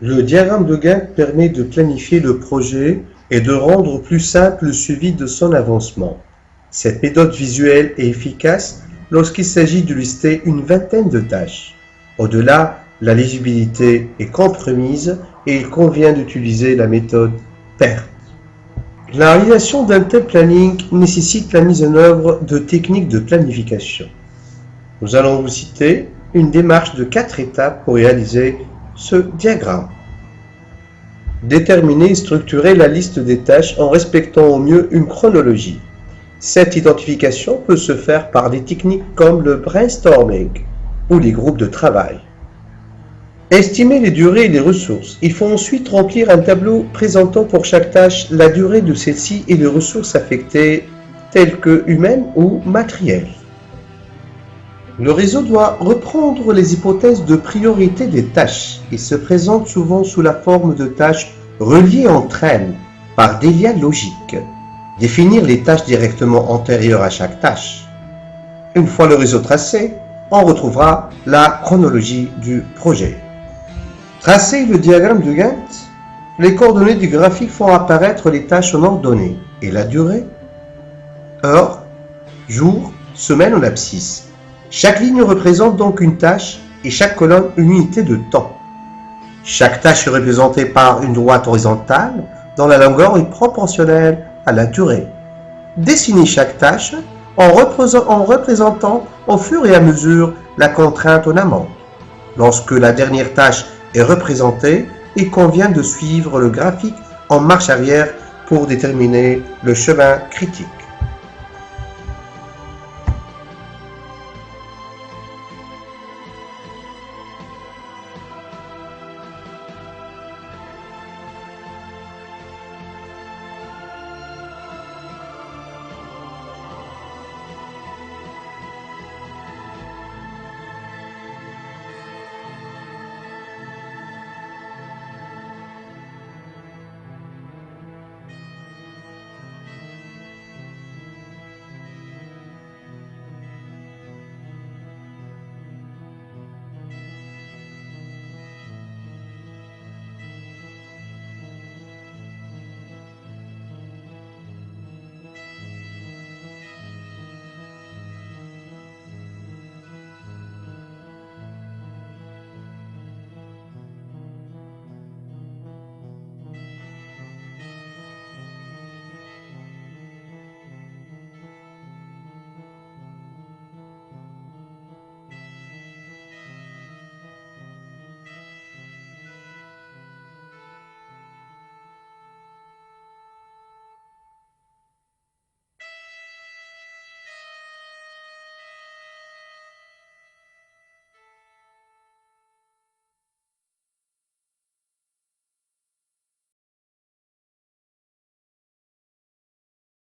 Le diagramme de Gantt permet de planifier le projet et de rendre plus simple le suivi de son avancement. Cette méthode visuelle est efficace lorsqu'il s'agit de lister une vingtaine de tâches. Au-delà, la lisibilité est compromise et il convient d'utiliser la méthode PERT. La réalisation d'un tel planning nécessite la mise en œuvre de techniques de planification. Nous allons vous citer une démarche de 4 étapes pour réaliser ce diagramme. Déterminer et structurer la liste des tâches en respectant au mieux une chronologie. Cette identification peut se faire par des techniques comme le brainstorming ou les groupes de travail. Estimer les durées et les ressources. Il faut ensuite remplir un tableau présentant pour chaque tâche la durée de celle-ci et les ressources affectées telles que humaines ou matérielles. Le réseau doit reprendre les hypothèses de priorité des tâches et se présente souvent sous la forme de tâches reliées entre elles par des liens logiques. Définir les tâches directement antérieures à chaque tâche. Une fois le réseau tracé, on retrouvera la chronologie du projet. Tracer le diagramme de Gantt. Les coordonnées du graphique font apparaître les tâches en ordre donné et la durée, heure, jour, semaine en abscisse. Chaque ligne représente donc une tâche et chaque colonne une unité de temps. Chaque tâche est représentée par une droite horizontale dont la longueur est proportionnelle à la durée. Dessinez chaque tâche en représentant au fur et à mesure la contrainte en amont. Lorsque la dernière tâche est représentée, il convient de suivre le graphique en marche arrière pour déterminer le chemin critique.